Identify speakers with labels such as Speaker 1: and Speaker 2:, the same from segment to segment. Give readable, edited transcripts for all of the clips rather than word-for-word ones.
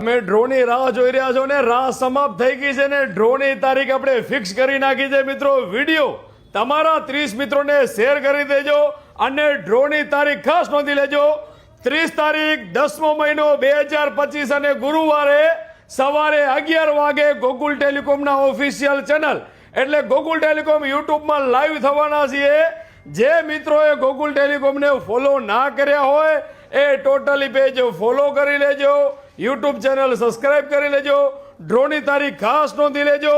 Speaker 1: અમે ડ્રોની રાહ જોઈ રહ્યા છો ને રાહ સમાપ્ત થઈ ગઈ છે ને ડ્રોની તારીખ આપણે ફિક્સ કરી નાખી છે મિત્રો। વિડીયો તમારા 30 મિત્રોને શેર કરી દેજો અને ડ્રોની તારીખ ખાસ નોંધી લેજો। 30 તારીખ 10મો મહિનો 2025 અને ગુરુવારે સવારે 11 વાગે ગોકુલ ટેલિકોમના ઓફિશિયલ ચેનલ એટલે ગોકુલ ટેલિકોમ યુટ્યુબમાં લાઈવ થવાના છીએ। જે મિત્રોએ ગોકુલ ટેલિકોમને ફોલો ના કર્યા હોય એ ટોટલી પેજ ફોલો કરી લેજો, યુટ્યુબ ચેનલ સબસ્ક્રાઇબ કરી લેજો, ડ્રોની તારીખ ખાસ નોંધી લેજો।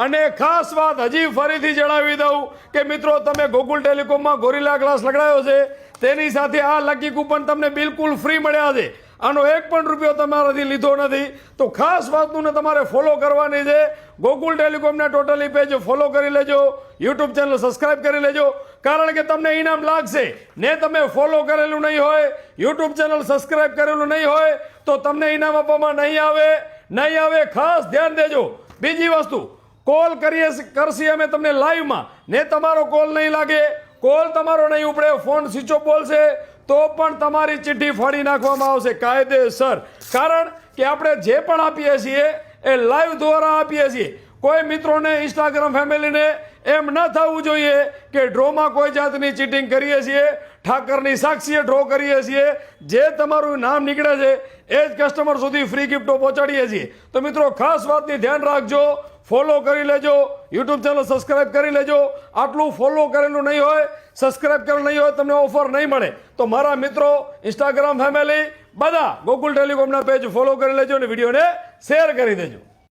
Speaker 1: અને ખાસ વાત હજી ફરીથી જણાવી દઉં કે મિત્રો તમે ગોકુલ ટેલિકોમમાં ગોરિલા ગ્લાસ લગાડ્યો છે તેની સાથે આ લકી કૂપન તમને બિલકુલ ફ્રી મળ્યા છે। આનો એક પણ રૂપિયો તમારાથી લીધો નથી તો ખાસ વાતનું તમારે ફોલો કરવાની છે। ગોકુલ ટેલિકોમના ટોટલી પેજ ફોલો કરી લેજો, યુટ્યુબ ચેનલ સબસ્ક્રાઇબ કરી લેજો કારણ કે તમને ઇનામ લાગશે ને। તમે ફોલો કરેલું નહીં હોય, યુટ્યુબ ચેનલ સબસ્ક્રાઇબ કરેલું નહીં હોય તો તમને ઇનામ આપવામાં નહીં આવે। ખાસ ધ્યાન દેજો। બીજી વસ્તુ, કોલ કરશી અમે તમને લાઈવમાં ને તમારો કોલ નહીં લાગે, કોલ તમારો નહીં ઉપડે, ફોન સ્વિચ ઓફ બોલશે તો પણ તમારી ચિઠ્ઠી ફાડી નાખવામાં આવશે કાયદેસર। કારણ કે આપણે જે પણ આપીએ છીએ એ લાઈવ દ્વારા આપીએ છીએ। કોઈ મિત્રોને ઇન્સ્ટાગ્રામ ફેમિલીને એમ ન થવું જોઈએ કે ડ્રોમાં કોઈ જાતની ચીટિંગ કરીએ છીએ, ઠાકરની સાક્ષીએ ડ્રો કરીએ છીએ। જે તમારું નામ નીકળે છે એ જ કસ્ટમર સુધી ફ્રી ગિફ્ટો પહોંચાડીએ છીએ। તો મિત્રો ખાસ વાતની ધ્યાન રાખજો, ફોલો કરી લેજો, યુટ્યુબ ચેનલ સબસ્ક્રાઇબ કરી લેજો। આટલું ફોલો કરેલું નહીં હોય, સબસ્ક્રાઇબ કરેલું નહીં હોય તમને ઓફર નહીં મળે। તો મારા મિત્રો ઇન્સ્ટાગ્રામ ફેમિલી બધા ગોકુલ ટેલિકોમના પેજ ફોલો કરી લેજો અને વિડીયોને શેર કરી દેજો।